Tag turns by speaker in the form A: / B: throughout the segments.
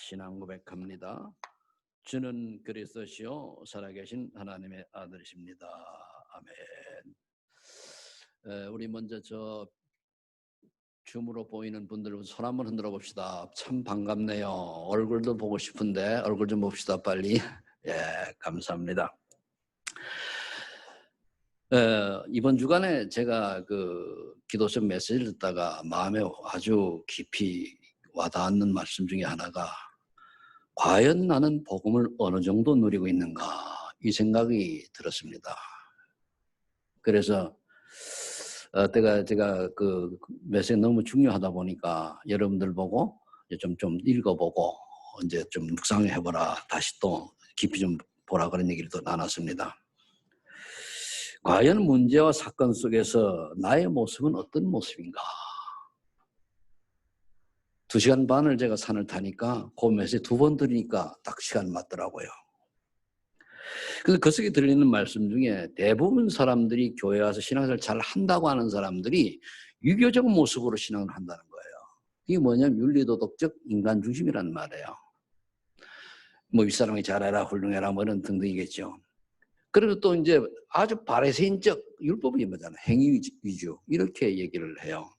A: 신앙 고백합니다. 주는 그리스도시요 살아계신 하나님의 아들이십니다. 아멘. 우리 먼저 저 줌으로 보이는 분들 손 한번 흔들어 봅시다. 참 반갑네요. 얼굴도 보고 싶은데 얼굴 좀 봅시다 빨리. 예, 감사합니다. 이번 주간에 제가 그 기도성 메시지를 듣다가 마음에 아주 깊이 와닿는 말씀 중에 하나가 과연 나는 복음을 어느 정도 누리고 있는가 이 생각이 들었습니다. 그래서 제가 그 메시지 너무 중요하다 보니까 여러분들 보고 좀 읽어보고 이제 좀 묵상해보라, 다시 또 깊이 좀 보라 그런 얘기를 또 나눴습니다. 과연 문제와 사건 속에서 나의 모습은 어떤 모습인가? 2시간 반을 제가 산을 타니까 그 메시지 2번 들으니까 딱 시간 맞더라고요. 그래서 그 속에 들리는 말씀 중에 대부분 사람들이 교회 와서 신앙생활 잘 한다고 하는 사람들이 유교적 모습으로 신앙을 한다는 거예요. 이게 뭐냐면 윤리도덕적 인간 중심이란 말이에요. 뭐 윗사람이 잘해라, 훌륭해라 뭐 이런 등등이겠죠. 그리고 또 이제 아주 바리새인적 율법이 뭐잖아요. 행위 위주 이렇게 얘기를 해요.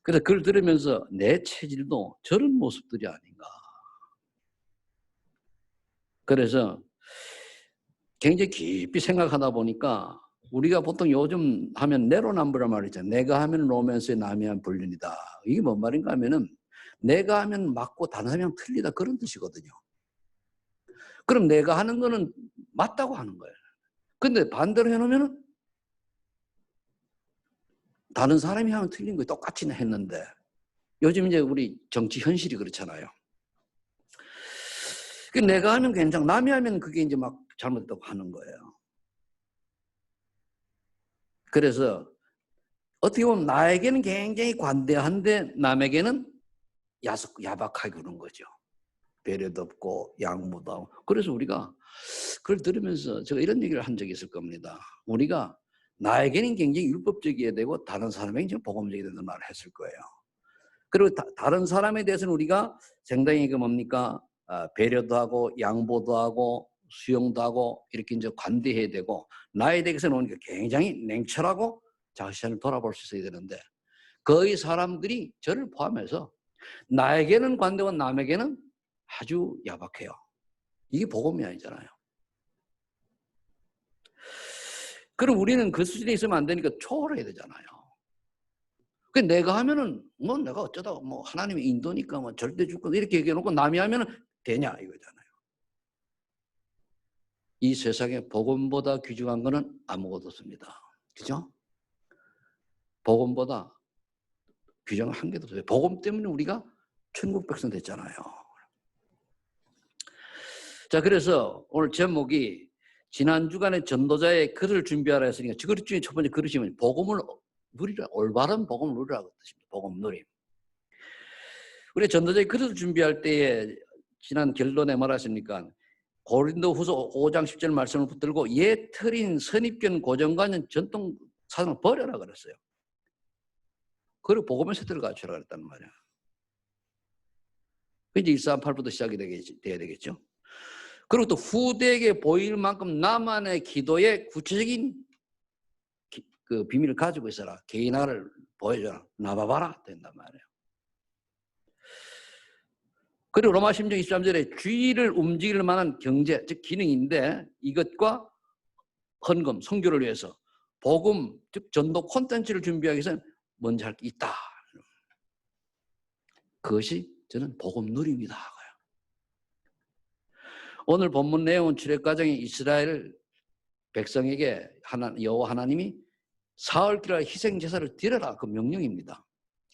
A: 그래서 그걸 들으면서 내 체질도 저런 모습들이 아닌가. 그래서 굉장히 깊이 생각하다 보니까 우리가 보통 요즘 하면 내로남불이란 말이 있잖아요. 내가 하면 로맨스에 남이 하면 불륜이다. 이게 뭔 말인가 하면은 내가 하면 맞고 다른 사람이 하면 틀리다 그런 뜻이거든요. 그럼 내가 하는 거는 맞다고 하는 거예요. 근데 반대로 해놓으면은 다른 사람이 하면 틀린 거 똑같이 했는데 요즘 이제 우리 정치 현실이 그렇잖아요. 내가 하면 괜찮고 남이 하면 그게 이제 막 잘못됐다고 하는 거예요. 그래서 어떻게 보면 나에게는 굉장히 관대한데 남에게는 야박하게 그런 거죠. 배려도 없고 양보도 하고. 그래서 우리가 그걸 들으면서 제가 이런 얘기를 한 적이 있을 겁니다. 우리가 나에게는 굉장히 율법적이어야 되고 다른 사람에게는 복음적이어야 된다는 말을 했을 거예요. 그리고 다른 사람에 대해서는 우리가 상당히 그 뭡니까? 배려도 하고 양보도 하고 수용도 하고 이렇게 이제 관대해야 되고 나에 대해서는 우리가 굉장히 냉철하고 자신을 돌아볼 수 있어야 되는데 거의 사람들이 저를 포함해서 나에게는 관대하고 남에게는 아주 야박해요. 이게 복음이 아니잖아요. 그럼 우리는 그 수준에 있으면 안 되니까 초월해야 되잖아요. 내가 하면은 뭐 내가 어쩌다 뭐 하나님의 인도니까 뭐 절대 줄 거다 이렇게 얘기해놓고 남이 하면은 되냐 이거잖아요. 이 세상에 복음보다 귀중한 거는 아무것도 없습니다. 그죠? 복음보다 귀중한 한 개도 없어요. 복음 때문에 우리가 천국 백성 됐잖아요. 자, 그래서 오늘 제목이 지난 주간에 전도자의 글을 준비하라 했으니까 그 그릇 중에 첫 번째 그릇이 뭐냐? 복음을 누리라. 올바른 복음을 누리라고 뜻입니다. 복음 누림. 우리 전도자의 글을 준비할 때에 지난 결론에 뭐라 했습니까? 고린도후서 5장 10절 말씀을 붙들고 옛 틀인 선입견 고정관념 전통 사상을 버려라 그랬어요. 그리고 복음의 세대를 갖추라 그랬단 말이야. 이제 138부터 시작이 돼야 되겠죠. 그리고 또 후대에게 보일 만큼 나만의 기도의 구체적인 그 비밀을 가지고 있어라. 개인화를 보여줘라. 나봐봐라. 된단 말이에요. 그리고 로마 10장 23절에 주의를 움직일 만한 경제, 즉 기능인데 이것과 헌금, 선교를 위해서 복음, 즉 전도 콘텐츠를 준비하기 위해서는 먼저 할 게 있다. 그것이 저는 복음 누림이다. 오늘 본문 내용은 출애굽 과정에 이스라엘 백성에게 여호와 하나님이 사흘길의 희생 제사를 드려라 그 명령입니다.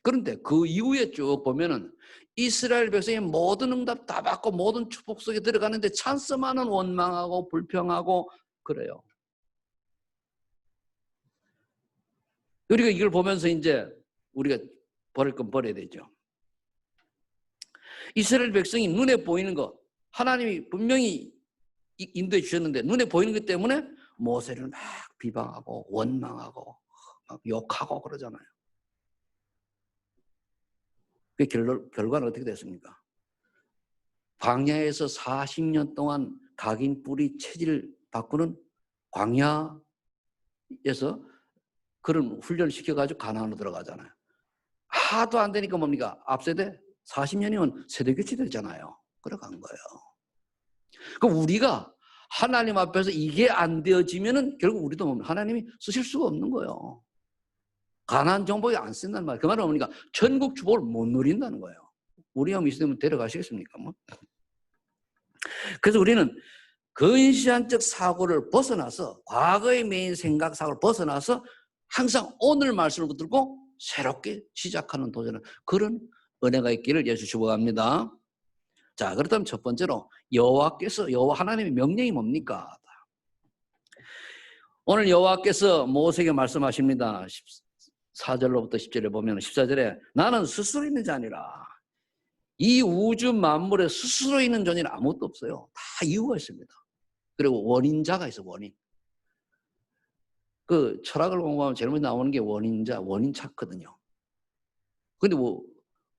A: 그런데 그 이후에 쭉 보면은 이스라엘 백성의 모든 응답 다 받고 모든 축복 속에 들어가는데 찬스만은 원망하고 불평하고 그래요. 우리가 이걸 보면서 이제 우리가 버릴 건 버려야 되죠. 이스라엘 백성이 눈에 보이는 거 하나님이 분명히 인도해 주셨는데 눈에 보이는 것 때문에 모세를 막 비방하고 원망하고 막 욕하고 그러잖아요. 그 결과는 어떻게 됐습니까? 광야에서 40년 동안 각인 뿌리 체질 바꾸는 광야에서 그런 훈련을 시켜가지고 가나안으로 들어가잖아요. 하도 안 되니까 뭡니까? 앞세대 40년이면 세대 교체됐잖아요. 들어간 거예요. 그럼 우리가 하나님 앞에서 이게 안 되어지면은 결국 우리도 뭡니까? 하나님이 쓰실 수가 없는 거예요. 가나안 정복이 안 쓴다는 말이에요. 그 말은 뭡니까? 천국 축복을 못 누린다는 거예요. 우리 형 이스라엘 데려가시겠습니까? 뭐? 그래서 우리는 근시안적 사고를 벗어나서 과거의 메인 생각 사고를 벗어나서 항상 오늘 말씀을 붙들고 새롭게 시작하는 도전을 그런 은혜가 있기를 예수 축복합니다. 자, 그렇다면 첫 번째로 여호와께서 여호와 하나님의 명령이 뭡니까? 오늘 여호와께서 모세에게 말씀하십니다. 4절로부터 10절에 보면 14절에 나는 스스로 있는 자 아니라 이 우주 만물에 스스로 있는 존재는 아무것도 없어요. 다 이유가 있습니다. 그리고 원인자가 있어. 원인. 그 철학을 공부하면 제일 먼저 나오는 게 원인자, 원인 찾거든요. 근데 뭐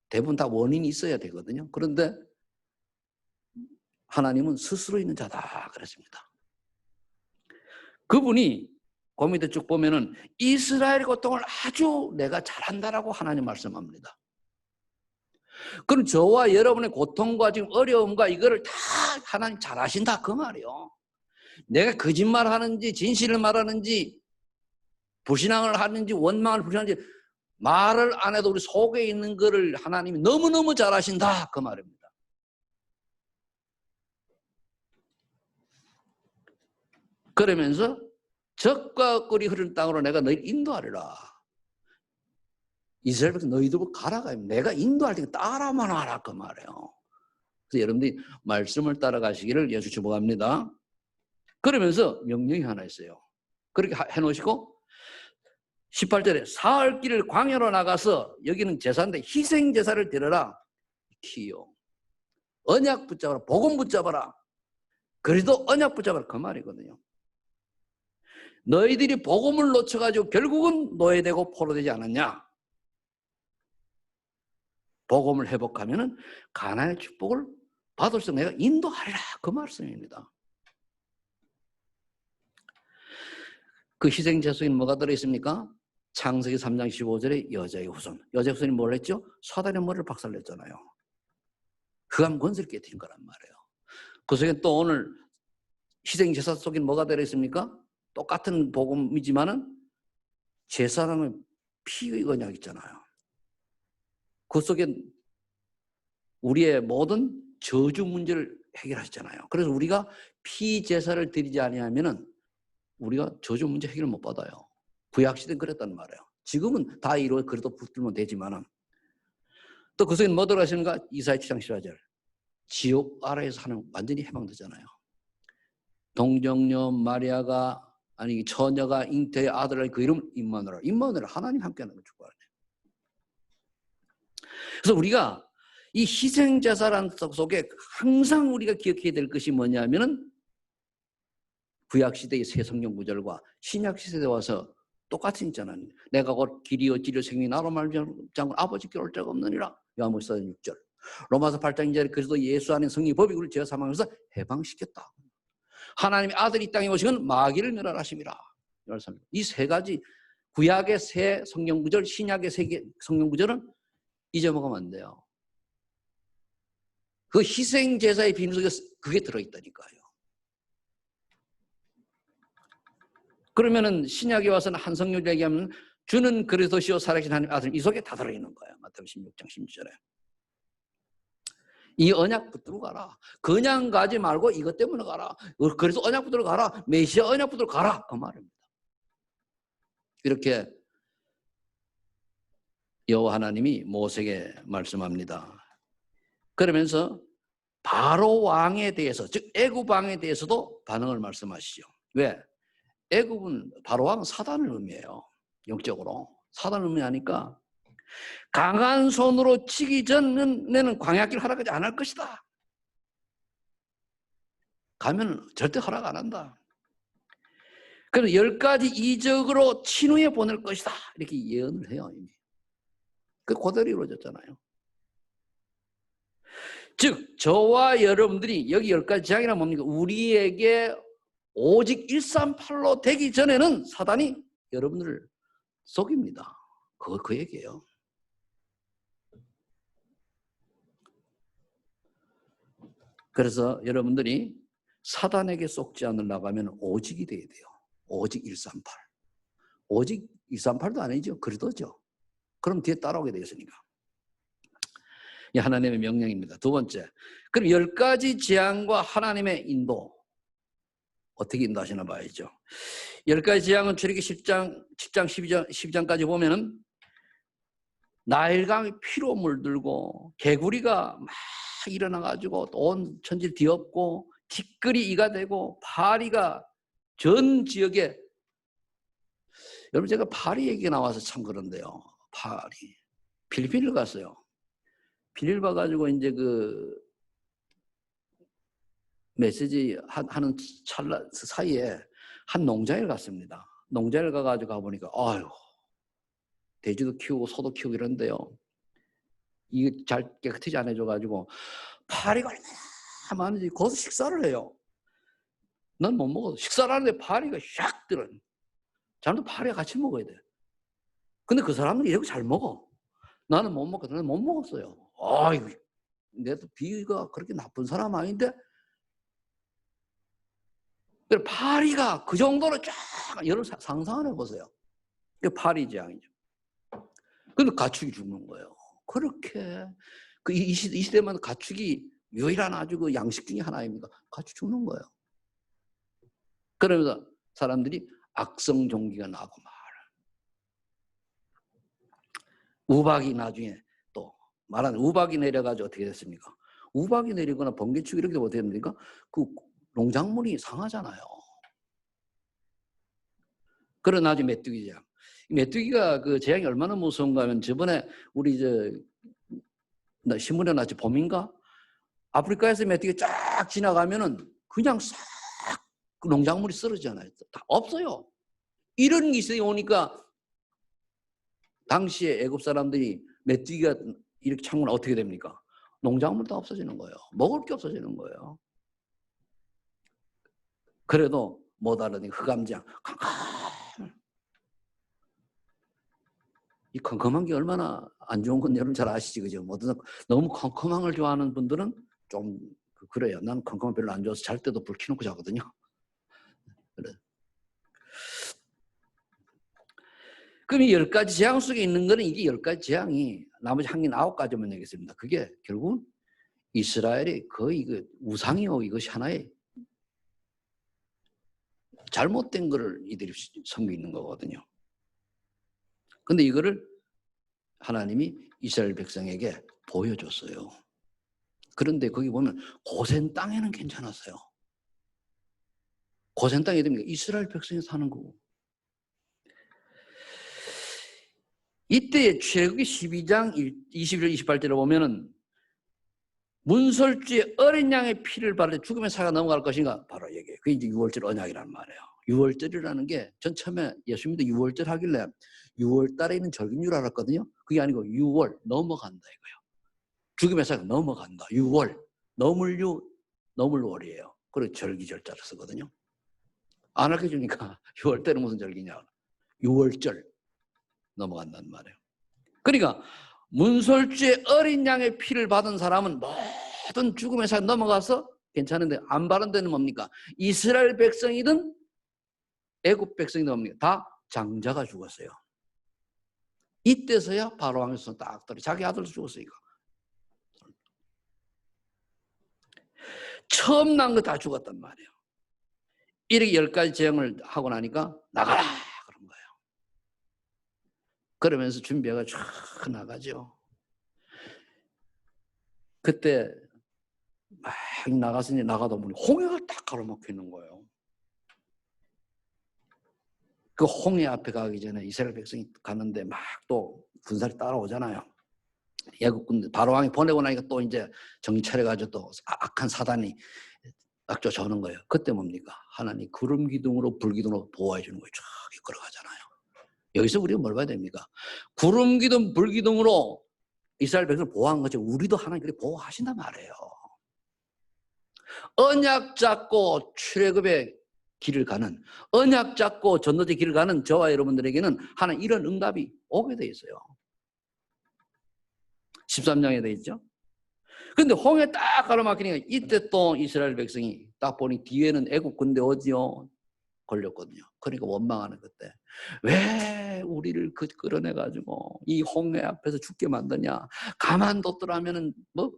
A: 대부분 다 원인이 있어야 되거든요. 그런데 하나님은 스스로 있는 자다 그랬습니다. 그분이 그 밑에 쭉 보면은 이스라엘의 고통을 아주 내가 잘한다라고 하나님 말씀합니다. 그럼 저와 여러분의 고통과 지금 어려움과 이거를 다 하나님 잘하신다 그 말이에요. 내가 거짓말하는지 진실을 말하는지 불신앙을 하는지 원망을 불신하는지 말을 안 해도 우리 속에 있는 거를 하나님이 너무너무 잘하신다 그 말입니다. 그러면서 적과 꿀이 흐르는 땅으로 내가 너희를 인도하리라. 이스라엘 백성 너희들 가라가 내가 인도할 테니까 따라만 하라 그 말이에요. 그래서 여러분들이 말씀을 따라가시기를 예수 축복합니다. 그러면서 명령이 하나 있어요. 그렇게 해놓으시고 18절에 사흘 길을 광야로 나가서 여기는 제사인데 희생 제사를 드려라. 키요. 언약 붙잡아라. 복음 붙잡아라. 그래도 언약 붙잡아라 그 말이거든요. 너희들이 복음을 놓쳐가지고 결국은 노예되고 포로되지 않았냐? 복음을 회복하면은 가나안의 축복을 받을 수 내가 인도하리라 그 말씀입니다. 그 희생제 속에는 뭐가 들어있습니까? 창세기 3장 15절에 여자의 후손. 여자의 후손이 뭘 했죠? 사단의 머리를 박살냈잖아요. 흑암 권세를 깨뜨린 거란 말이에요. 그 속에 또 오늘 희생제사 속에 뭐가 들어있습니까? 똑같은 복음이지만은 제사라는 피의 언약 있잖아요. 그 속에 우리의 모든 저주 문제를 해결하시잖아요. 그래서 우리가 피제사를 드리지 아니하면은 우리가 저주 문제 해결을 못 받아요. 구약시대는 그랬단 말이에요. 지금은 다 이루어 그래도 붙들면 되지만은 또 그 속에 뭐 들어가시는가? 이사야 7장 14절. 지옥 아래에서 하는 완전히 해방되잖아요. 동정녀 마리아가 아니 처녀가 잉태의 아들을 그 이름 임마누엘. 임마누엘 하나님 함께하는 걸 축복하네. 그래서 우리가 이 희생제사라는 속에 항상 우리가 기억해야 될 것이 뭐냐면은 구약시대의 새 성경 구절과 신약시대에 와서 똑같이 있잖아요. 내가 곧 길이요 진리요 생명이 나로 말미암아 아버지께 올 자가 없느니라. 요한복음 6절. 로마서 8장 2절에 그리스도 예수 안에 성령의 법이 우리를 죄 사망에서 해방시켰다. 하나님의 아들이 이 땅에 오시건 마귀를 멸하심이라. 이 세 가지 구약의 새 성경 구절, 신약의 새 성경 구절은 잊어먹으면 안 돼요. 그 희생 제사의 비밀 속에 그게 들어있다니까요. 그러면은 신약에 와서는 한성령 얘기하면 주는 그리스도시요 살아계신 하나님 아들 이 속에 다 들어있는 거예요. 마태복음 16장 16절에. 이 언약 붙들고 가라. 그냥 가지 말고 이것 때문에 가라. 그래서 언약 붙들고 가라. 메시아 언약 붙들고 가라. 그 말입니다. 이렇게 여호와 하나님이 모세에게 말씀합니다. 그러면서 바로 왕에 대해서 즉 애굽 왕에 대해서도 반응을 말씀하시죠. 왜? 애굽은 바로 왕은 사단을 의미해요. 영적으로 사단을 의미하니까 강한 손으로 치기 전에는 광야길 허락하지 않을 것이다. 가면 절대 허락 안 한다. 그래서 10가지 이적으로 친후에 보낼 것이다. 이렇게 예언을 해요. 이미. 그 그대로 이루어졌잖아요. 즉 저와 여러분들이 여기 10가지 재앙이란 뭡니까? 우리에게 오직 138로 되기 전에는 사단이 여러분들을 속입니다. 그 얘기예요. 그래서 여러분들이 사단에게 속지 않으려고 하면 오직이 돼야 돼요. 오직 138. 오직 238도 아니죠. 그리도죠. 그럼 뒤에 따라오게 되겠으니까. 이 하나님의 명령입니다. 두 번째, 그럼 10가지 재앙과 하나님의 인도 어떻게 인도하시나 봐야죠. 10가지 재앙은 출애굽기 10장, 12장까지 보면은 나일강이 피로 물들고 개구리가 막 일어나가지고 온 천지를 뒤엎고 티끌이 이가 되고 파리가 전 지역에, 여러분 제가 파리 얘기가 나와서 참 그런데요. 파리 필리핀을 갔어요. 필리핀 가가지고 이제 그 메시지 하는 찰나 사이에 한 농장에 갔습니다. 농장에 가가지고 가보니까 아유 돼지도 키우고 소도 키우고 이런데요. 이게 잘 깨끗이 안 해줘가지고 파리가 얼마나 많은지 거기서 식사를 해요. 난 못 먹어. 식사를 하는데 파리가 샥 들어. 자기도 파리와 같이 먹어야 돼. 근데 그 사람들이 이렇게 잘 먹어. 나는 못 먹거든. 나는 못 먹었어요. 아이고, 내도 비위가 그렇게 나쁜 사람 아닌데. 파리가 그 정도로 쫙, 여러분 상상을 해보세요. 그게 파리 재앙이죠. 근데 가축이 죽는 거예요. 그렇게 이 시대만 가축이 유일한 아주 그 양식 중에 하나입니다. 가축 죽는 거예요. 그러면서 사람들이 악성 종기가 나고 우박이 나중에 또 말하는 우박이 내려가지고 어떻게 됐습니까? 우박이 내리거나 번개치고 이렇게 어떻게 됩니까? 그 농작물이 상하잖아요. 그런 나중에 메뚜기 재앙. 메뚜기가 그 재앙이 얼마나 무서운가 하면 저번에 우리 신문에 나왔지 봄인가? 아프리카에서 메뚜기 쫙 지나가면은 그냥 싹 농작물이 쓰러지잖아요. 다 없어요. 이런 기술이 오니까 당시에 애굽 사람들이 메뚜기가 이렇게 창문 어떻게 됩니까? 농작물도 없어지는 거예요. 먹을 게 없어지는 거예요. 그래도 못 알아니 흑암장 이 컴컴한 게 얼마나 안 좋은 건 여러분 잘 아시지, 그죠? 너무 컴컴한 걸 좋아하는 분들은 좀 그래요. 나는 컴컴한 별로 안 좋아서 잘 때도 불 켜놓고 자거든요. 그래. 그럼 이 10가지 재앙 속에 있는 거는 이게 10가지 재앙이 나머지 한 개는 9가지만 얘기했습니다. 그게 결국은 이스라엘이 거의 그 우상이요 이것이 하나의 잘못된 거를 이들이 섬기고 있는 거거든요. 근데 이거를 하나님이 이스라엘 백성에게 보여줬어요. 그런데 거기 보면 고센 땅에는 괜찮았어요. 고센 땅이 됩니까? 이스라엘 백성이 사는 거고. 이때 출애굽기 12장 21절 28절을 보면은 문설주에 어린 양의 피를 바를 때 죽음의 사가 넘어갈 것인가? 바로 얘기해요. 그게 이제 6월절 언약이란 말이에요. 6월절이라는 게 전 처음에 예수 믿어 6월절 하길래 6월 달에 있는 절기인 줄 알았거든요. 그게 아니고 6월 넘어간다 이거예요. 죽음의 사가 넘어간다. 6월 넘을 월이에요. 그리고 절기절자를 쓰거든요. 안 알려주니까 6월 때는 무슨 절기냐? 6월절 넘어간단 말이에요. 그러니까 문설주의 어린 양의 피를 받은 사람은 모든 죽음의 사 넘어가서 괜찮은데 안 받은 데는 뭡니까? 이스라엘 백성이든 애굽 백성이든 뭡니까? 다 장자가 죽었어요. 이때서야 바로 왕의 손 딱 떨어 자기 아들도 죽었으니까. 처음 난 거 다 죽었단 말이에요. 이렇게 10가지 재앙을 하고 나니까 나가라 그런 거예요. 그러면서 준비가 쫙 나가죠. 그때 막 나가서 나가다 보니 홍해가 딱 가로막혀 있는 거예요. 그 홍해 앞에 가기 전에 이스라엘 백성이 가는데 막 또 군사를 따라오잖아요. 애국 군대 바로왕이 보내고 나니까 또 이제 정신 차려가지고 또 악한 사단이 딱 쫓아오는 거예요. 그때 뭡니까? 하나님 구름 기둥으로 불 기둥으로 보호해 주는 거예요. 쫙 이끌어가잖아요. 여기서 우리가 뭘 봐야 됩니까? 구름 기둥 불 기둥으로 이스라엘 백성을 보호한 것처럼 우리도 하나님 그렇게 보호하신단 말이에요. 언약 잡고 출애굽의 길을 가는, 언약 잡고 전도의 길을 가는 저와 여러분들에게는 하나님 이런 응답이 오게 돼 있어요. 13장에 돼 있죠. 근데 홍해 딱 가로막히니까 이때 또 이스라엘 백성이 딱 보니 뒤에는 애국 군대 어디요? 걸렸거든요. 그러니까 원망하는 그때 왜 우리를 끌어내가지고 이 홍해 앞에서 죽게 만드냐? 가만뒀더라면은 뭐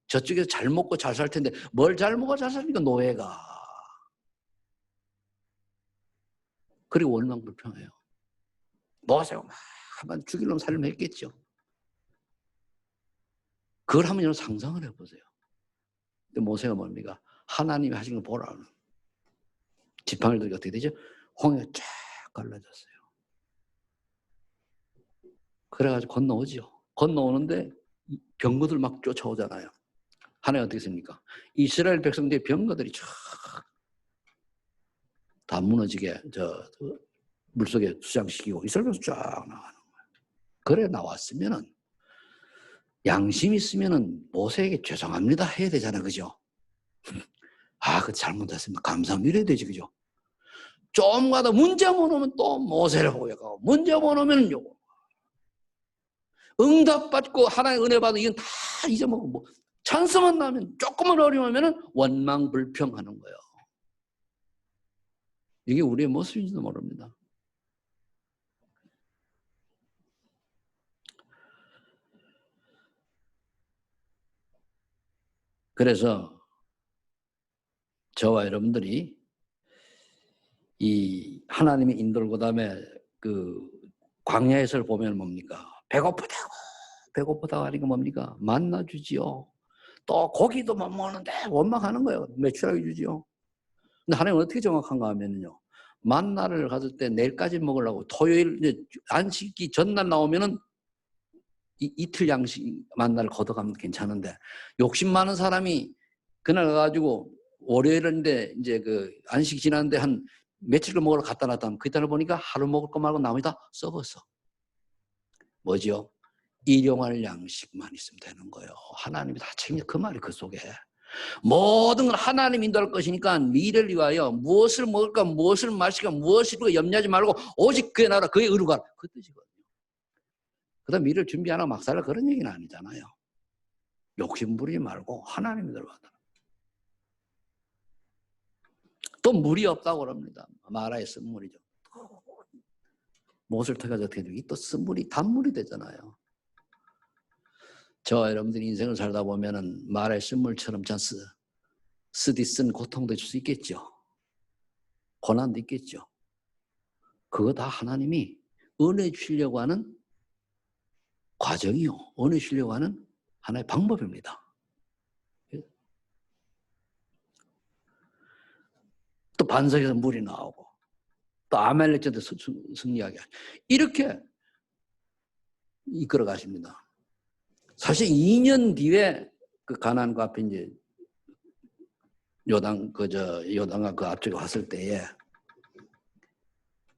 A: 저쪽에서 잘 먹고 잘 살 텐데 뭘 잘 먹어 잘 삽니까 노예가. 그리고 원망불평해요. 모세가 막 한번 죽일 놈 살려면 했겠죠. 그걸 한번 여러분 상상을 해보세요. 근데 모세가 뭡니까? 하나님이 하신 거 보라는. 지팡이를 들고 어떻게 되죠? 홍해가 쫙 갈라졌어요. 그래가지고 건너오죠. 건너오는데 병거들 막 쫓아오잖아요. 하나님 어떻게 했습니까? 이스라엘 백성들의 병거들이 쫙 다 무너지게 물속에 수장시키고 이스라엘 백성 쫙 나가는 거예요. 그래 나왔으면은 양심 있으면은 모세에게 죄송합니다 해야 되잖아, 그죠? 아, 그 잘못했습니다. 감사합니다 되지, 그죠? 좀 가다 문제 못 오면 또 모세를 보여가고 문제 못 오면 요거 응답받고 하나님의 은혜 받은 이건 다 잊어먹고 뭐 찬스만 나면 조금만 어려우면은 원망불평하는 거예요. 이게 우리의 모습인지도 모릅니다. 그래서 저와 여러분들이 이 하나님의 인도를 그다음에 그 광야에서를 보면 뭡니까? 배고프다고 하니까 뭡니까? 만나 주지요. 또 고기도 못 먹는데 원망하는 거예요. 매출하게 주지요. 근데 하나님은 어떻게 정확한가 하면요. 만나를 가질 때 내일까지 먹으려고 토요일 이제 안식기 전날 나오면은 이틀 양식 만나를 걷어가면 괜찮은데 욕심 많은 사람이 그날 가가지고 월요일인데 이제 그 안식 지났는데 한 며칠을 먹으러 갖다 놨다면 그때를 보니까 하루 먹을 거 말고 나머지 다 썩었어. 뭐죠? 일용할 양식만 있으면 되는 거예요. 하나님이 다 챙겨. 그 말이 그 속에. 모든 걸 하나님 인도할 것이니까 미래를 위하여 무엇을 먹을까 무엇을 마실까 무엇을 입을까 염려하지 말고 오직 그의 나라 그의 의로 가라. 그 뜻이거든요. 그다음 미래를 준비하나 막 살라 그런 얘기는 아니잖아요. 욕심 부리지 말고 하나님 들어가다. 또 물이 없다고 그럽니다. 마라의 쓴물이죠. 못을 터가지고 어떻게 되지? 또 쓴물이 단물이 되잖아요. 저와 여러분들이 인생을 살다 보면은 마라의 쓴물처럼 찬스 쓰디쓴 고통도 줄 수 있겠죠. 고난도 있겠죠. 그거 다 하나님이 은혜 주려고 하는 과정이요. 은혜 주려고 하는 하나의 방법입니다. 또 반석에서 물이 나오고 또 아말렉전도 승리하게 이렇게 이끌어 가십니다. 사실 2년 뒤에 그 가나안과 앞에 이제 요단과 그 앞쪽에 왔을 때에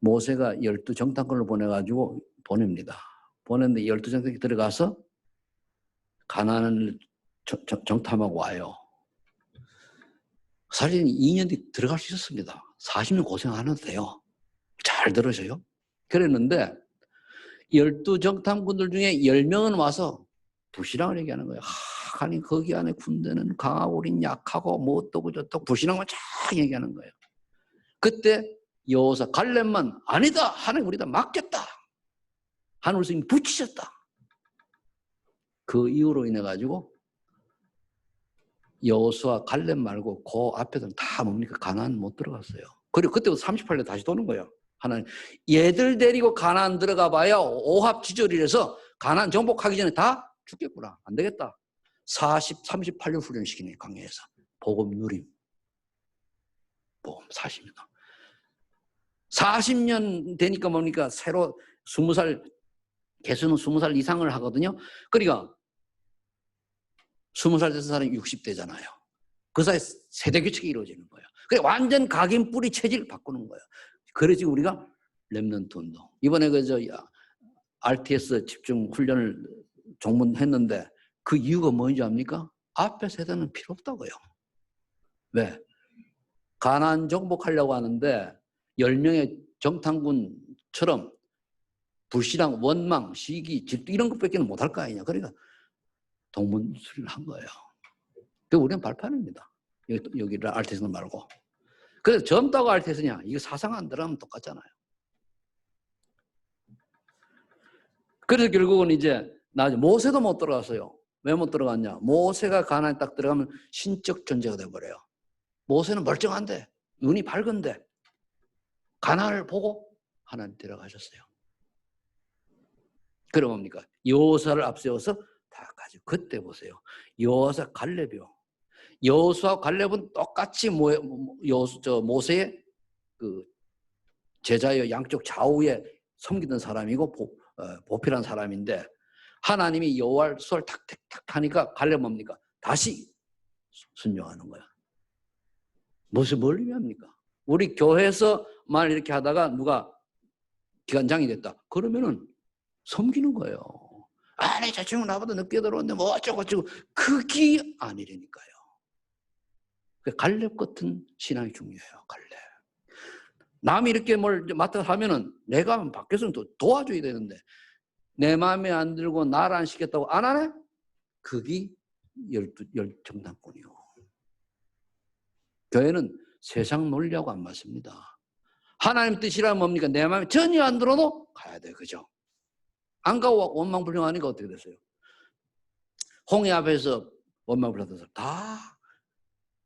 A: 모세가 12정탐꾼을 보내가지고 보냅니다. 보냈는데 12정탐꾼이 들어가서 가나안을 정탐하고 와요. 사실 2년 뒤 들어갈 수 있었습니다. 40년 고생 안 해도 돼요. 잘 들으셔요. 그랬는데 12정탐꾼들 중에 10명은 와서 불신앙을 얘기하는 거예요. 아니 거기 안에 군대는 강하고 우린 약하고 뭐 어떠고 저떠고 불신앙을 쫙 얘기하는 거예요. 그때 여호사 갈렙만 아니다. 하나님 우리다 맡겼다. 하늘 스님 붙이셨다. 그 이유로 인해 가지고 여호수아 갈렙 말고 그 앞에서는 다 뭡니까? 가나안 못 들어갔어요. 그리고 그때부터 38년 다시 도는 거예요. 하나님 얘들 데리고 가나안 들어가 봐야 오합지졸이라서 가나안 정복하기 전에 다 죽겠구나. 안 되겠다. 38년 훈련시키네 강야에서. 복음 누림. 복음 40년. 40년 되니까 뭡니까? 새로 20살 개수는 20살 이상을 하거든요. 그러니까 20살 돼서 사람이 60대잖아요. 그 사이에 세대 교체가 이루어지는 거예요. 그래 완전 각인 뿌리 체질을 바꾸는 거예요. 그래서 우리가 렘넌트 운동. 이번에 RTS 집중 훈련을 종문했는데 그 이유가 뭔지 압니까? 앞에 세대는 필요 없다고요. 왜? 가나안 정복하려고 하는데 10명의 정탐군처럼 불신앙, 원망, 시기, 질투 이런 것밖에 못할 거 아니냐. 그러니까 동문술을 한 거예요. 그 우리는 발판입니다. 여기를 알테스는 말고. 그래서 젊다고 알테스냐? 이거 사상 안 들어가면 똑같잖아요. 그래서 결국은 이제 모세도 못 들어갔어요. 왜 못 들어갔냐? 모세가 가나안에 딱 들어가면 신적 존재가 돼버려요. 모세는 멀쩡한데, 눈이 밝은데 가나안을 보고 하나님 데려가셨어요. 그럼 뭡니까? 여호수아를 앞세워서 다 가지고 그때 보세요. 여호수아 갈렙이요. 여호수아 갈렙은 똑같이 모세의 그 제자의 양쪽 좌우에 섬기던 사람이고 보필한 사람인데 하나님이 여호수아를 탁탁탁 하니까 갈렙 뭡니까? 다시 순종하는 거야. 무슨 뭘 의미합니까? 우리 교회에서만 이렇게 하다가 누가 기관장이 됐다. 그러면은 섬기는 거예요. 아니 저 친구 나보다 늦게 들어왔는데 뭐 어쩌고저쩌고 그게 아니라니까요. 갈렙 같은 신앙이 중요해요. 갈렙. 남이 이렇게 뭘 맡아서 하면은 내가 밖에서는 또 도와줘야 되는데 내 마음에 안 들고 나를 안 시켰다고 안 하네? 그게 열정당권이요. 교회는 세상 논리하고 안 맞습니다. 하나님 뜻이란 뭡니까? 내 마음에 전혀 안 들어도 가야 돼. 그죠? 안 가고 원망불평하니까 어떻게 됐어요? 홍해 앞에서 원망불평하던 사람 다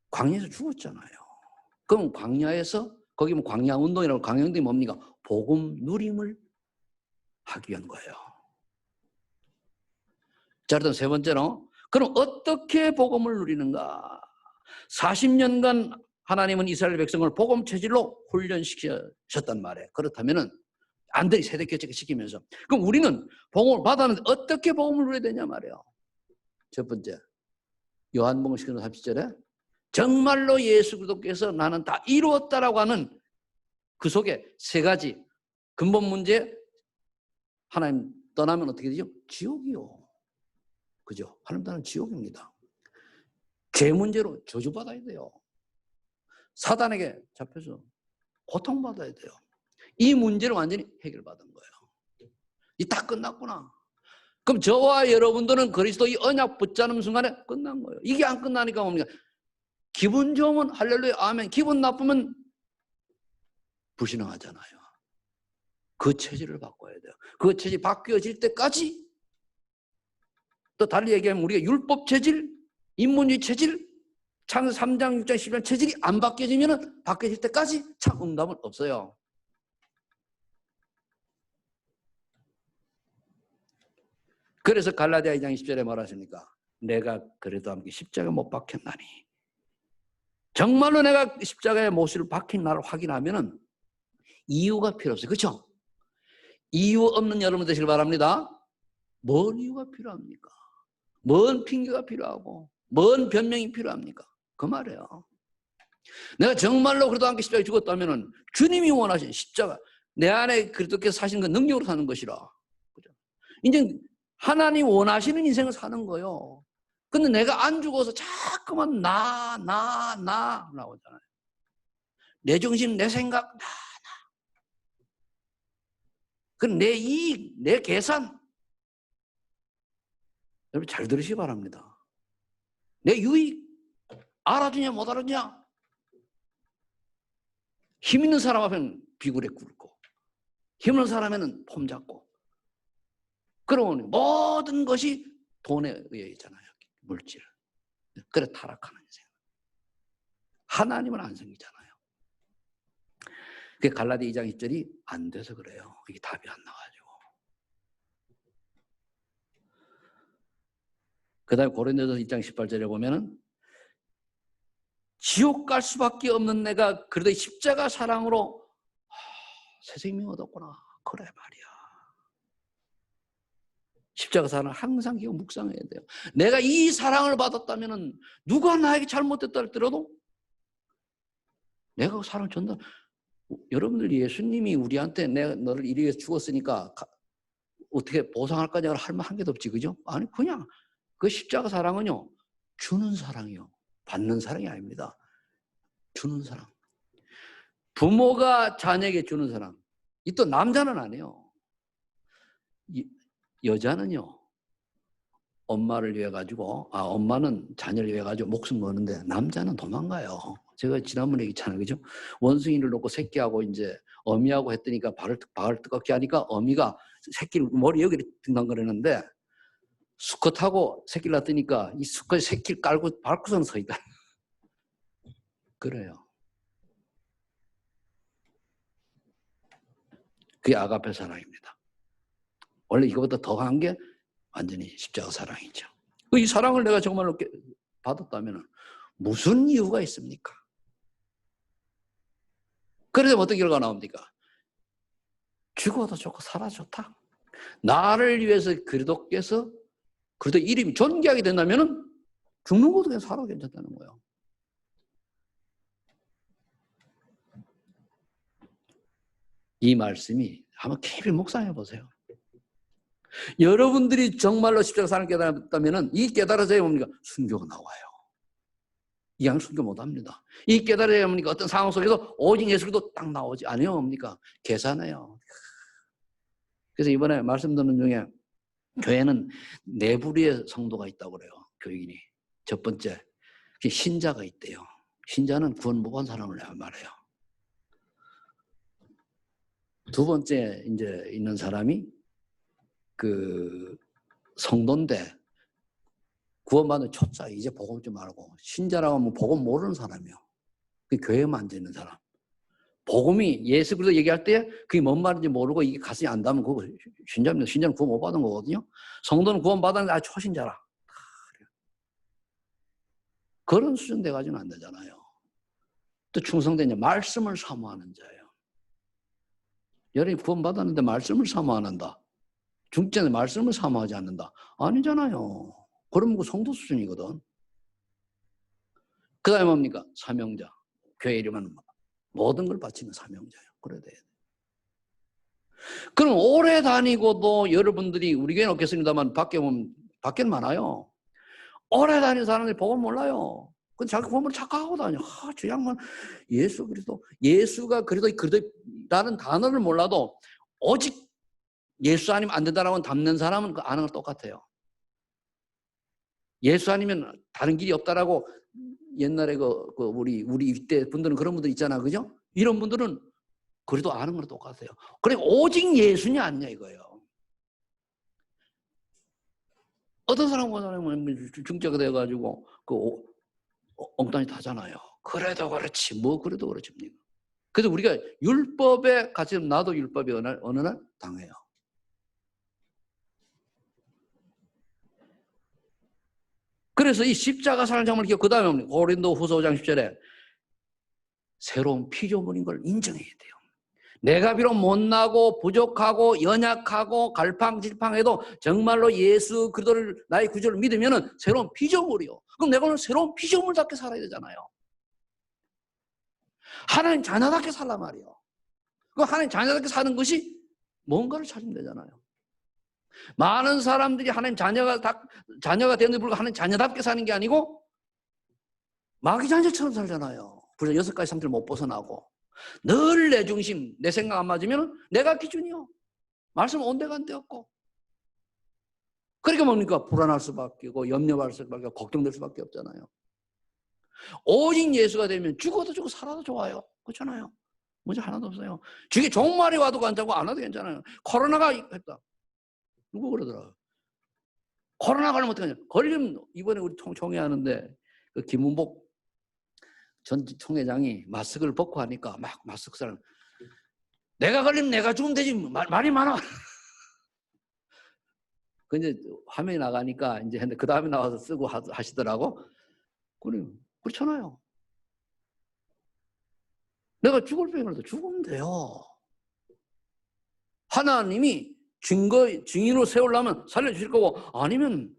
A: 광야에서 죽었잖아요. 그럼 광야에서 거기 뭐 광야 운동이라고 광야운동이 뭡니까? 복음 누림을 하기 위한 거예요. 자, 일단 세 번째로 그럼 어떻게 복음을 누리는가? 40년간 하나님은 이스라엘 백성을 복음 체질로 훈련시키셨단 말이에요. 그렇다면은 안들이 세대 교체 시키면서 그럼 우리는 복음을 받았는데 어떻게 복음을 누려야 되냐 말이에요. 첫 번째 요한복음 10장 정말로 예수 그리스도께서 나는 다 이루었다라고 하는 그 속에 세 가지 근본 문제. 하나님 떠나면 어떻게 되죠? 지옥이요. 그죠? 하나님 떠나면 지옥입니다. 죄 문제로 저주받아야 돼요. 사단에게 잡혀서 고통받아야 돼요. 이 문제를 완전히 해결받은 거예요. 이 다 끝났구나. 그럼 저와 여러분들은 그리스도 이 언약 붙잡는 순간에 끝난 거예요. 이게 안 끝나니까 뭡니까? 기분 좋으면 할렐루야 아멘, 기분 나쁘면 불신앙하잖아요. 그 체질을 바꿔야 돼요. 그 체질이 바뀌어질 때까지 또 달리 얘기하면 우리가 율법 체질, 인문주의 체질, 창세기 3장, 6장, 10장 체질이 안 바뀌어지면 바뀌어질 때까지 참 응답은 없어요. 그래서 갈라디아 2장 20절에 말하십니까? 내가 그래도 함께 십자가에 못 박혔나니. 정말로 내가 십자가에 못을 박힌 날을 확인하면은 이유가 필요 없어요. 그렇죠? 이유 없는 여러분 되시길 바랍니다. 뭔 이유가 필요합니까? 뭔 핑계가 필요하고 뭔 변명이 필요합니까? 그 말이에요. 내가 정말로 그래도 함께 십자가에 죽었다면은 주님이 원하신 십자가 내 안에 그리스도께서 사시는 그 능력으로 사는 것이라. 그죠? 이제 하나님 원하시는 인생을 사는 거예요. 근데 내가 안 죽어서 자꾸만 나 나오잖아요. 내 중심, 내 생각, 나. 그럼 내 이익, 내 계산. 여러분 잘 들으시기 바랍니다. 내 유익, 알아주냐 못 알아주냐. 힘 있는 사람 앞에는 비굴에 꿇고 힘 없는 사람에는 폼 잡고 그러면 모든 것이 돈에 의해 있잖아요. 물질. 그래 타락하는 인생. 하나님은 안 생기잖아요. 그게 갈라디아 2장 20절이 안 돼서 그래요. 이게 답이 안 나와가지고. 그 다음에 고린도서 2장 18절에 보면은 지옥 갈 수밖에 없는 내가 그래도 십자가 사랑으로 새 생명 얻었구나. 그래 말이야. 십자가 사랑을 항상 기억 묵상해야 돼요. 내가 이 사랑을 받았다면은 누가 나에게 잘못됐다 할지라도 내가 그 사랑을 전달. 여러분들 예수님이 우리한테 내가 너를 이리 위해서 죽었으니까 어떻게 보상할 거냐 할 말 한 개도 없지, 그죠? 아니, 그냥 그 십자가 사랑은요, 주는 사랑이요. 받는 사랑이 아닙니다. 주는 사랑. 부모가 자녀에게 주는 사랑. 이 또 남자는 아니에요. 여자는요, 엄마를 위해 가지고, 엄마는 자녀를 위해 가지고 목숨 거는데 남자는 도망가요. 제가 지난번에 얘기했잖아요, 그죠? 원숭이를 놓고 새끼하고 이제 어미하고 했더니까 발을 뜨겁게 하니까 어미가 새끼를 머리 여기를 등당거리는데 수컷하고 새끼를 놨더니까 이 수컷이 새끼를 깔고 밟고서는 서 있다. 그래요. 그게 아가페 사랑입니다. 원래 이거보다 더한 게 완전히 십자가 사랑이죠. 이 사랑을 내가 정말로 받았다면 무슨 이유가 있습니까? 그래서 어떤 결과가 나옵니까? 죽어도 좋고 살아도 좋다. 나를 위해서 그리스도께서 그리스도 이름이 존귀하게 된다면 죽는 것도 그냥 살아도 괜찮다는 거예요. 이 말씀이 한번 깊이 묵상해 보세요. 여러분들이 정말로 십자가 사랑을 깨달았다면 이 깨달아져야 뭡니까? 순교가 나와요. 이 양 순교 못합니다. 이 깨달아야 뭡니까? 어떤 상황 속에서 오직 예수도 딱 나오지 아니요 뭡니까? 계산해요. 그래서 이번에 말씀 듣는 중에 교회는 네 부류의 성도가 있다고 그래요. 교인이. 첫 번째, 신자가 있대요. 신자는 구원 못 받은 사람을 말해요. 두 번째 이제 있는 사람이 그 성도인데 구원받은 초짜, 이제 복음 좀 알고, 신자라고 하면 복음 모르는 사람이요. 그 교회만 앉아 있는 사람. 복음이 예수 그리스도 얘기할 때 그게 뭔 말인지 모르고 이게 가슴이 안 닿으면 그거 신자입니다. 신자는 구원 못 받은 거거든요. 성도는 구원 받았는데 아주 초신자라. 그런 수준 돼가지고는 안 되잖아요. 또 충성된 자, 말씀을 사모하는 자예요. 여러분이 구원 받았는데 말씀을 사모 안 한다. 중전에 말씀을 사모하지 않는다. 아니잖아요. 그러면 그 성도 수준이거든. 그 다음에 뭡니까? 사명자. 교회 이름은 모든 걸 바치는 사명자예요. 그래야 돼요. 그럼 오래 다니고도 여러분들이 우리 교회는 없겠습니다만 밖에 보면 밖에는 많아요. 오래 다니는 사람들이 복음 몰라요. 근데 자기 복음을 착각하고 다녀. 저 양반 예수 그리스도, 예수가 그리스도라는 단어를 몰라도 오직 예수 아니면 안 된다라고 담는 사람은 그 아는 건 똑같아요. 예수 아니면 다른 길이 없다라고 옛날에 우리 이때 분들은 그런 분들 있잖아, 그죠? 이런 분들은 그래도 아는 건 똑같아요. 그래 오직 예수냐 아니냐 이거예요. 어떤 사람은 중자가 돼가지고 엉뚱이 타잖아요. 그래도 그렇지, 뭐 그래도 그렇지. 그래서 우리가 율법에 같이 나도 율법에 어느 날 당해요. 그래서 이 십자가 사랑 정말 그 다음에 고린도후서 5장 10절에 새로운 피조물인 걸 인정해야 돼요. 내가 비록 못나고 부족하고 연약하고 갈팡질팡해도 정말로 예수 그리스도를 나의 구주를 믿으면 새로운 피조물이요. 그럼 내가 오늘 새로운 피조물답게 살아야 되잖아요. 하나님 자녀답게 살란 말이에요. 그럼 하나님 자녀답게 사는 것이 뭔가를 찾으면 되잖아요. 많은 사람들이 하나님 자녀가 되는데 불구하고 하나님 자녀답게 사는 게 아니고 마귀 자녀처럼 살잖아요. 그래서 6가지 상태를 못 벗어나고 늘 내 중심, 내 생각 안 맞으면 내가 기준이요. 말씀 온데간데 없고. 그러니까 뭡니까? 불안할 수밖에 없고 염려할 수밖에 없고 걱정될 수밖에 없잖아요. 오직 예수가 되면 죽어도 죽고 살아도 좋아요. 그렇잖아요. 문제 하나도 없어요. 죽이 종말이 와도 괜찮고 안 와도 괜찮아요. 코로나가 했다. 누구 그러더라. 코로나 걸리면 어떡하냐. 걸리면 이번에 우리 총회하는데 그 김문복 전 총회장이 마스크를 벗고 하니까 막 마스크 사람 내가 걸리면 내가 죽으면 되지 말이 많아. 그 이제 화면이 나가니까 이제 그 다음에 나와서 쓰고 하시더라고. 그렇잖아요. 내가 죽을 병이라도 죽으면 돼요. 하나님이 증인으로 세우려면 살려주실 거고 아니면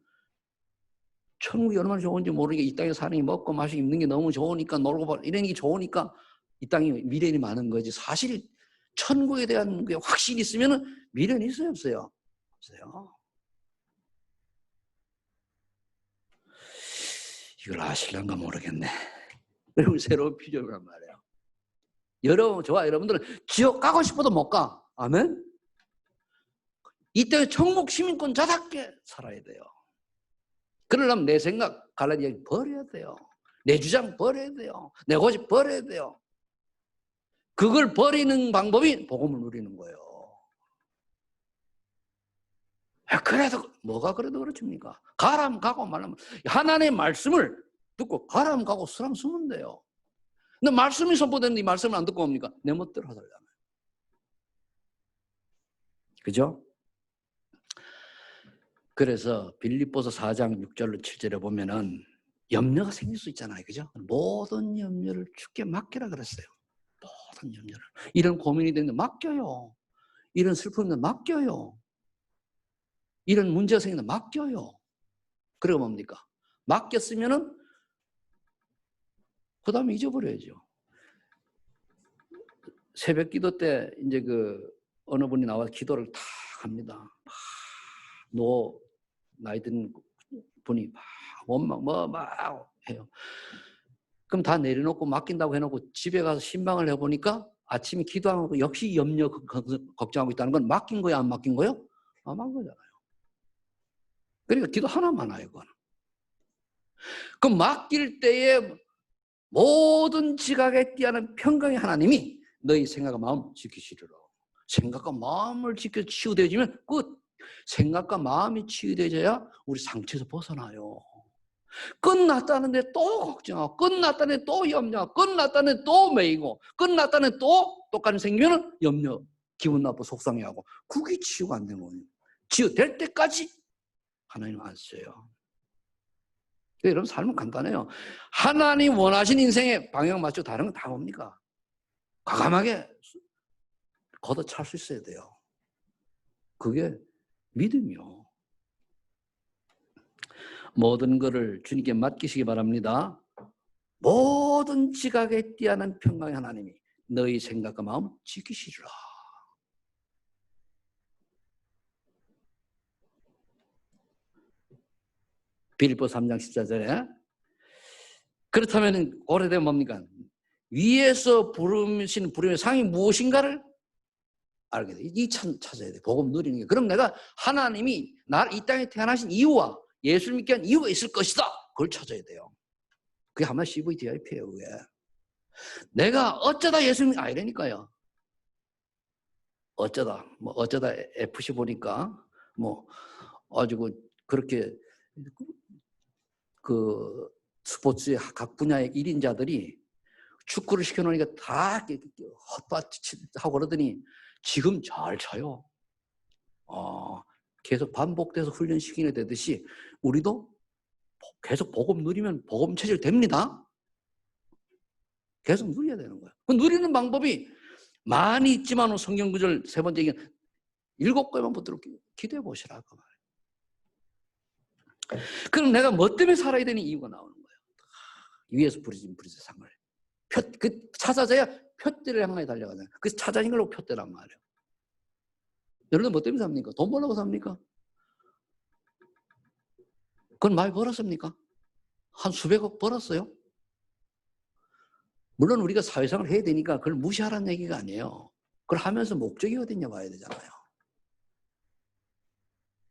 A: 천국이 얼마나 좋은지 모르게 이 땅에 사는 게 먹고 마시고 입는 게 너무 좋으니까 놀고 이런 게 좋으니까 이 땅에 미련이 많은 거지. 사실 천국에 대한 게 확실히 있으면 미련이 있어요 없어요? 없어요. 이걸 아실런가 모르겠네. 여러분 새로운 비전이란 말이에요. 저와 여러분들은 지옥 가고 싶어도 못 가. 아멘? 이때 천국 시민권 자답게 살아야 돼요. 그러려면 내 생각, 갈라디아 버려야 돼요. 내 주장 버려야 돼요. 내 고집 버려야 돼요. 그걸 버리는 방법이 복음을 누리는 거예요. 그래도 뭐가 그래도 그렇습니까? 가라면 가고 말라면 하나님의 말씀을 듣고 가라면 가고 쓰라면 쓰면 돼요. 근데 말씀이 선포되는데 이 말씀을 안 듣고 뭡니까? 내 멋대로 하더라고요. 그죠? 그래서 빌립보서 4장 6절로 7절에 보면은 염려가 생길 수 있잖아요. 그죠? 모든 염려를 주께 맡기라 그랬어요. 모든 염려를. 이런 고민이 되는데 맡겨요. 이런 슬픔인데 맡겨요. 이런 문제가 생기는데 맡겨요. 그리고 뭡니까? 맡겼으면은 그 다음에 잊어버려야죠. 새벽 기도 때 이제 어느 분이 나와서 기도를 다 합니다. 나이 든 분이 막 원망 막 해요. 그럼 다 내려놓고 맡긴다고 해놓고 집에 가서 신방을 해보니까 아침에 기도하고 역시 염려 걱정하고 있다는 건 맡긴 거야 안 맡긴 거요? 안 맡긴 거잖아요. 그러니까 기도 하나만 와요. 그건. 그럼 맡길 때에 모든 지각에 뛰어난 평강의 하나님이 너희 생각과 마음 지키시리라. 생각과 마음을 지켜 치유되어지면 끝. 생각과 마음이 치유되어져야 우리 상처에서 벗어나요. 끝났다는데 또 걱정하고 끝났다는데 또 염려하고 끝났다는데 또 매이고 끝났다는데 또 똑같은 생기면 염려, 기분 나쁘고 속상해하고 그게 치유가 안 되는 거예요. 치유될 때까지 하나님 안 써요. 여러분 삶은 간단해요. 하나님 원하신 인생의 방향 맞춰 다른 건 다 뭡니까? 과감하게 걷어찰 수 있어야 돼요. 그게 믿음이요. 모든 것을 주님께 맡기시기 바랍니다. 모든 지각에 뛰어난 평강의 하나님이 너희 생각과 마음 지키시리라. 빌립보서 3장 14절에 그렇다면 오래되면 뭡니까? 위에서 부르신 부름의 상이 무엇인가를 알게 돼. 이 찾아야 돼. 복음 누리는 게. 그럼 내가 하나님이 나를 이 땅에 태어나신 이유와 예수를 믿게 한 이유가 있을 것이다. 그걸 찾아야 돼요. 그게 하나 CVDIP예요. 그게. 내가 어쩌다 예수님 이러니까요. 어쩌다 FC 보니까 가지고 그렇게 스포츠의 각 분야의 1인자들이 축구를 시켜놓으니까 다 헛바치하고 그러더니 지금 잘 쳐요. 계속 반복돼서 훈련시키게 되듯이 우리도 계속 복음 누리면 복음 체질 됩니다. 계속 누려야 되는 거예요. 그 누리는 방법이 많이 있지만 성경 구절 세 번째 얘기는 7개만 붙들고 기도해 보시라 그 말이에요. 그럼 내가 뭐 때문에 살아야 되는 이유가 나오는 거예요. 위에서 부르신 상을 찾아져야 표대를 향해 달려가잖아요. 그래서 찾아진 걸로 표대란 말이에요. 여러분 뭐 때문에 삽니까? 돈 벌려고 삽니까? 그건 많이 벌었습니까? 한 수백억 벌었어요? 물론 우리가 사회생활을 해야 되니까 그걸 무시하라는 얘기가 아니에요. 그걸 하면서 목적이 어딨냐 봐야 되잖아요.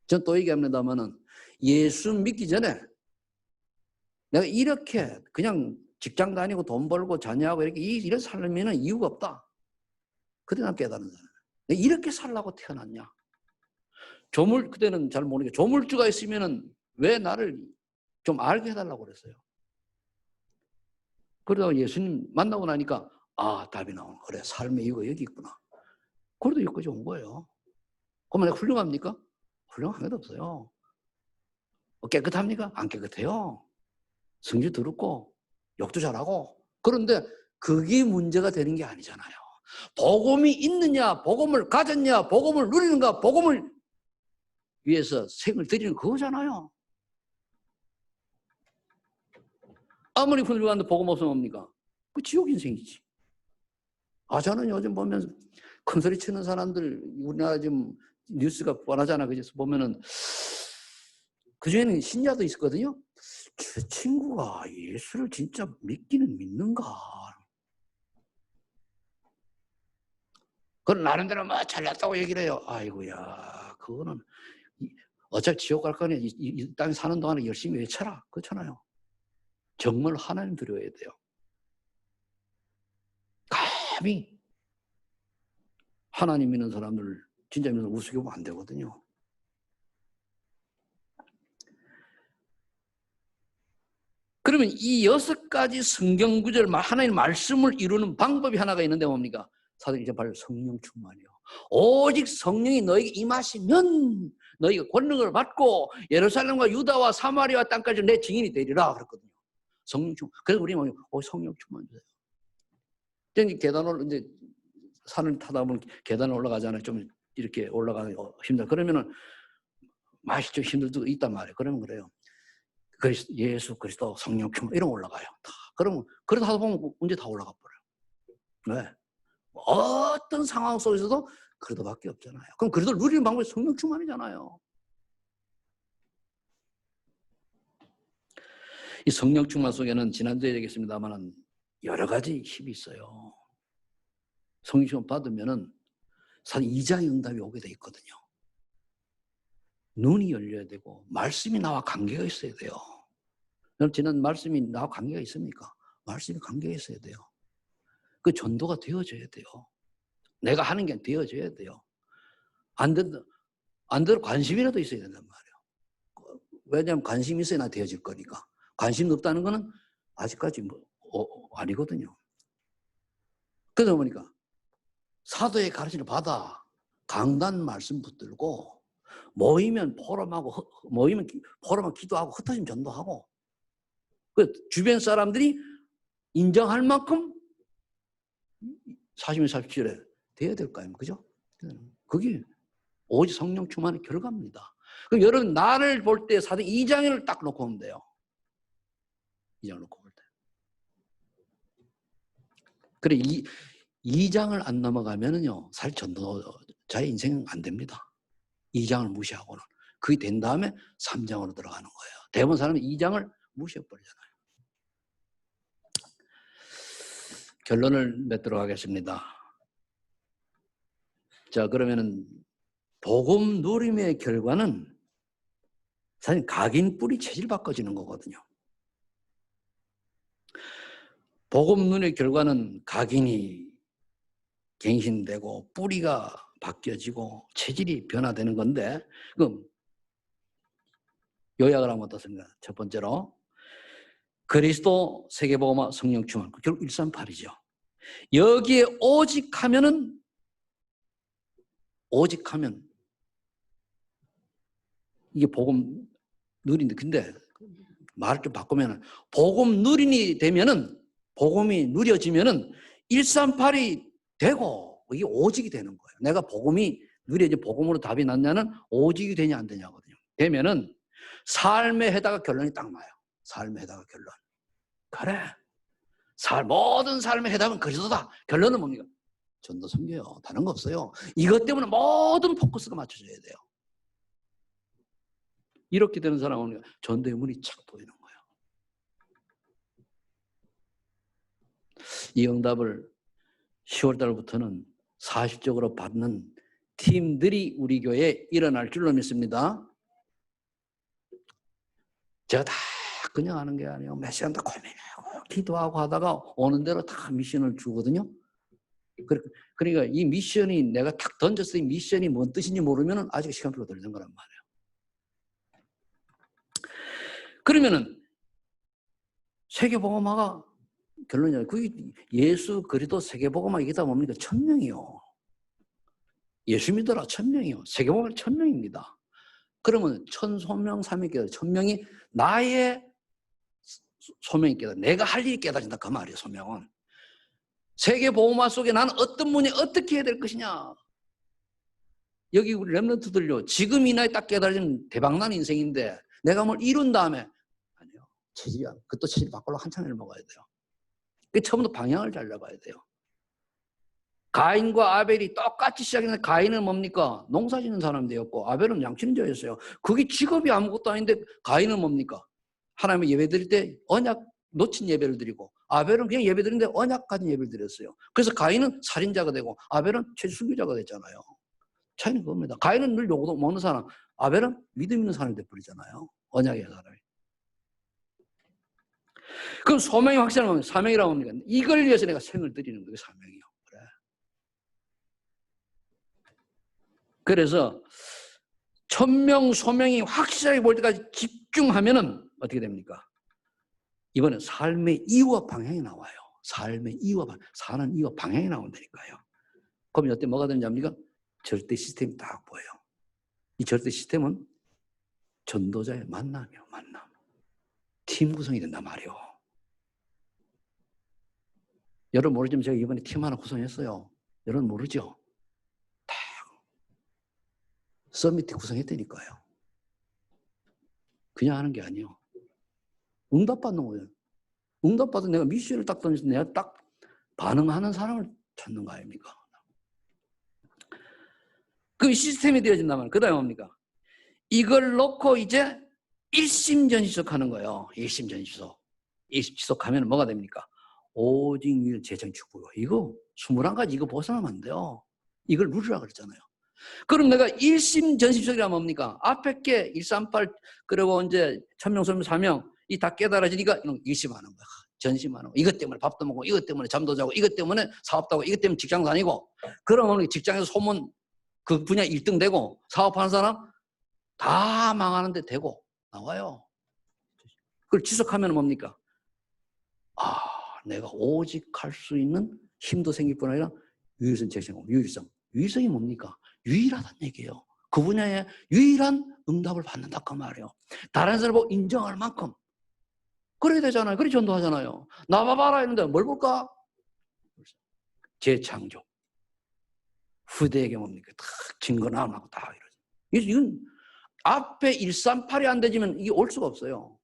A: 전 또 얘기합니다마는 예수 믿기 전에 내가 이렇게 그냥 직장 다니고 돈 벌고 자녀하고 이런 살면은 이유가 없다. 그때 난 깨달은 사람. 내가 이렇게 살라고 태어났냐? 그때는 잘 모르겠어요. 조물주가 있으면은 왜 나를 좀 알게 해달라고 그랬어요. 그러다가 예수님 만나고 나니까 답이 나오는 그래 삶의 이유가 여기 있구나. 그래도 여기까지 온 거예요. 그러면 내가 훌륭합니까? 훌륭한 게 없어요. 깨끗합니까? 안 깨끗해요. 성질 더럽고 욕도 잘하고. 그런데 그게 문제가 되는 게 아니잖아요. 복음이 있느냐, 복음을 가졌냐, 복음을 누리는가, 복음을 위해서 생을 드리는 그거잖아요. 아무리 훌륭한데 복음 없으면 뭡니까? 그 지옥 인생이지. 저는 요즘 보면 큰 소리 치는 사람들 우리나라 지금 뉴스가 뻔하잖아. 그래서 보면은 그중에는 신자도 있었거든요. 저 친구가 예수를 진짜 믿기는 믿는가? 그건 나름대로 막 잘났다고 얘기를 해요. 아이고야, 그거는 어차피 지옥 갈 거니 이 땅에 사는 동안에 열심히 외쳐라. 그렇잖아요. 정말 하나님 두려워야 돼요. 감히 하나님 믿는 사람들 진짜 믿는 우습게 보면 안 되거든요. 그러면 이 6가지 성경 구절, 하나님의 말씀을 이루는 방법이 하나가 있는데 뭡니까? 사도행전 바로 성령 충만이요. 오직 성령이 너에게 임하시면 너희가 권능을 받고 예루살렘과 유다와 사마리아 땅까지 내 증인이 되리라 그랬거든요. 성령 충만. 그래서 우리는 성령 충만 주세요. 이제 계단을 이제 산을 타다 보면 계단을 올라가잖아요. 좀 이렇게 올라가는 거 힘들어. 그러면은 맛이 좀 힘들 때도 있단 말이에요. 그러면 그래요. 예수 그리스도 성령 충만 이런 올라가요. 다. 그러면 그러다 하다 보면 문제 다 올라가 버려요. 네. 어떤 상황 속에서도 그리도밖에 없잖아요. 그럼 그리도를 누리는 방법이 성령 충만이잖아요. 이 성령 충만 속에는 지난주에 얘기했습니다만 여러 가지 힘이 있어요. 성령 충만 받으면은 사실 2장의 응답이 오게 돼 있거든요. 눈이 열려야 되고 말씀이 나와 관계가 있어야 돼요. 여러분 지난 말씀이 나와 관계가 있습니까? 말씀이 관계가 있어야 돼요. 그 전도가 되어져야 돼요. 내가 하는 게 되어져야 돼요. 안 되도 관심이라도 있어야 된단 말이에요. 왜냐하면 관심이 있어야 나 되어질 거니까. 관심 없다는 거는 아직까지 아니거든요. 그러다 보니까 사도의 가르침을 받아 강단 말씀 붙들고 모이면 포럼하고 기도하고 흩어지면 전도하고 그 주변 사람들이 인정할 만큼 40년 47에 돼야 될 거 아닙니까? 그죠? 그게 오직 성령 충만의 결과입니다. 그럼 여러분 나를 볼 때 사도 2장을 딱 놓고 보면 돼요. 2장을 놓고 볼 때. 그래 2장을 안 넘어가면은요 사실 전도자의 인생은 안 됩니다. 2장을 무시하고는. 그게 된 다음에 3장으로 들어가는 거예요. 대부분 사람은 2장을 무시해버리잖아요. 결론을 맺도록 하겠습니다. 자, 그러면은 복음 누림의 결과는 사실 각인 뿌리 체질 바꿔지는 거거든요. 복음 누림의 결과는 각인이 갱신되고 뿌리가 바뀌어지고 체질이 변화되는 건데 그럼 요약을 하면 어떻습니까? 첫 번째로 그리스도 세계복음화 성령 충만 결국 138이죠. 여기에 오직 하면 이게 복음 누린데 근데 말을 좀 바꾸면 복음 누린이 되면은 복음이 누려지면은 138이 되고 이게 오직이 되는 거예요. 내가 복음이 누려지 복음으로 답이 났냐는 오직이 되냐 안 되냐거든요. 되면은 삶의 해다가 결론이 딱 나요. 삶의 해다가 결론. 그래. 모든 삶의 해답은 그리스도다. 결론은 뭡니까? 전도 섬겨요. 다른 거 없어요. 이것 때문에 모든 포커스가 맞춰져야 돼요. 이렇게 되는 사람은 전도의 문이 착 보이는 거예요. 이 응답을 10월 달부터는 사실적으로 받는 팀들이 우리 교회에 일어날 줄로 믿습니다. 제가 다 그냥 하는 게 아니에요. 몇 시간 다 고민하고 기도하고 하다가 오는 대로 다 미션을 주거든요. 그러니까 이 미션이 내가 탁 던졌을 때 미션이 뭔 뜻인지 모르면 아직 시간표가 들리는 거란 말이에요. 그러면은 세계복음화가 결론이잖아요. 그게 예수 그리스도 세계복음화 이게 다 뭡니까? 1000명이요. 예수 믿어라 1000명이요. 세계복음화 1000명입니다. 그러면 1000소명 300개 1000명이 나의 소명이 깨달아. 내가 할 일이 깨달아진다 그 말이에요. 소명은. 세계복음화 속에 나는 어떤 분이 어떻게 해야 될 것이냐. 여기 우리 렘넌트들요. 지금 이 나이 딱 깨달아진 대박난 인생인데 내가 뭘 이룬 다음에 아니요. 체질이야. 그것도 체질 바꾸려고 한참 일 먹어야 돼요. 처음부터 방향을 잘 잡아야 돼요. 가인과 아벨이 똑같이 시작했는데 가인은 뭡니까? 농사 짓는 사람 되었고 아벨은 양친자였어요. 그게 직업이 아무것도 아닌데 가인은 뭡니까? 하나님의 예배 드릴 때 언약 놓친 예배를 드리고 아벨은 그냥 예배 드리는데 언약 가진 예배를 드렸어요. 그래서 가인은 살인자가 되고 아벨은 최순교자가 됐잖아요. 차이는 그겁니다. 가인은 늘 욕 먹는 사람, 아벨은 믿음 있는 사람이 돼버리잖아요. 언약의 사람이. 그럼 소명이 확실하면 사명이라고 합니까? 이걸 위해서 내가 생을 드리는 거예요. 사명이요. 그래. 그래서 천명 소명이 확실하게 보일 때까지 집중하면은 어떻게 됩니까? 이번엔 삶의 이유와 방향이 나와요. 삶의 이유와 사는 이유와 방향이 나온다니까요. 그럼 이때 뭐가 되는지 압니까? 절대 시스템이 딱 보여요. 이 절대 시스템은 전도자의 만남이요. 만남. 팀 구성이 된단 말이에요. 여러분 모르지만 제가 이번에 팀 하나 구성했어요. 여러분 모르죠? 딱 서미트 구성했다니까요. 그냥 하는 게 아니에요. 응답받는 거예요. 응답받은 내가 미션을 딱 던져서 내가 딱 반응하는 사람을 찾는 거 아닙니까? 그 시스템이 되어진단 말이에요. 그 다음에 뭡니까? 이걸 놓고 이제 일심전시속하는 거예요. 일심전시속. 일심전시속하면 뭐가 됩니까? 오직 위를 재정 축복이고 이거 21가지 이거 벗어나면 안 돼요. 이걸 누리라 그랬잖아요. 그럼 내가 일심전시속이란 뭡니까? 앞에 게 138 그리고 이제 천명 소명 사명 이 다 깨달아지니까 일심하는 거야. 전심하는 거. 이것 때문에 밥도 먹고 이것 때문에 잠도 자고 이것 때문에 사업도 하고 이것 때문에 직장 다니고 그러면 직장에서 소문 그 분야 1등 되고 사업하는 사람 다 망하는데 되고 나와요. 그걸 지속하면 뭡니까? 아, 내가 오직 할 수 있는 힘도 생길 뿐 아니라 유일성, 유일성. 유일성이 뭡니까? 유일하다는 얘기예요. 그 분야에 유일한 응답을 받는다 그 말이에요. 다른 사람을 보고 인정할 만큼. 그래야 되잖아요. 그래 전도하잖아요. 나봐봐라 했는데 뭘 볼까? 재창조. 후대에게 뭡니까? 다 증거 나오고 다 이러죠. 이건 앞에 138이 안 되지면 이게 올 수가 없어요.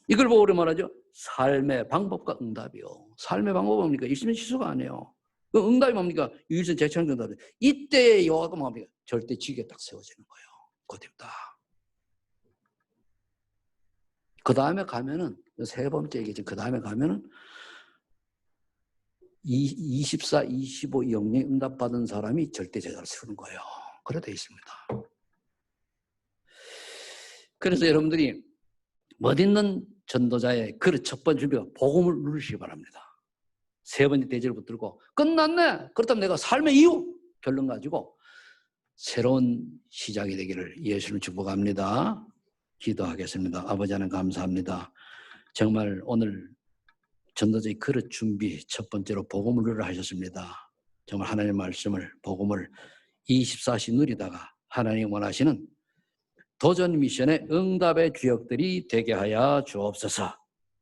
A: 이걸 보고 우리 말하죠. 삶의 방법과 응답이요. 삶의 방법은 뭡니까? 일심전시소가 아니에요. 그 응답이 뭡니까? 유일성 재창조 응답이. 이때의 여호와가 뭡니까? 절대 지게 딱 세워지는 거예요. 그때부터. 그 다음에 가면은 세 번째 얘기죠. 그 다음에 가면은 24, 25 영영 응답받은 사람이 절대 제자를 세우는 거예요. 그래 되어 있습니다. 그래서 여러분들이 멋있는 전도자의 그 첫 번째 준비가 복음을 누리시기 바랍니다. 세 번째 대지를 붙들고 끝났네. 그렇다면 내가 삶의 이유 결론 가지고 새로운 시작이 되기를 예수를 축복합니다. 기도하겠습니다. 아버지 하나님 감사합니다. 정말 오늘 전도자의 그릇 준비 첫 번째로 복음을 누리라 하셨습니다. 정말 하나님의 말씀을 복음을 24시 누리다가 하나님 원하시는 도전 미션의 응답의 주역들이 되게 하여 주옵소서.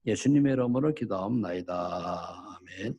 A: 예수님의 이름으로 기도합니다. 아멘.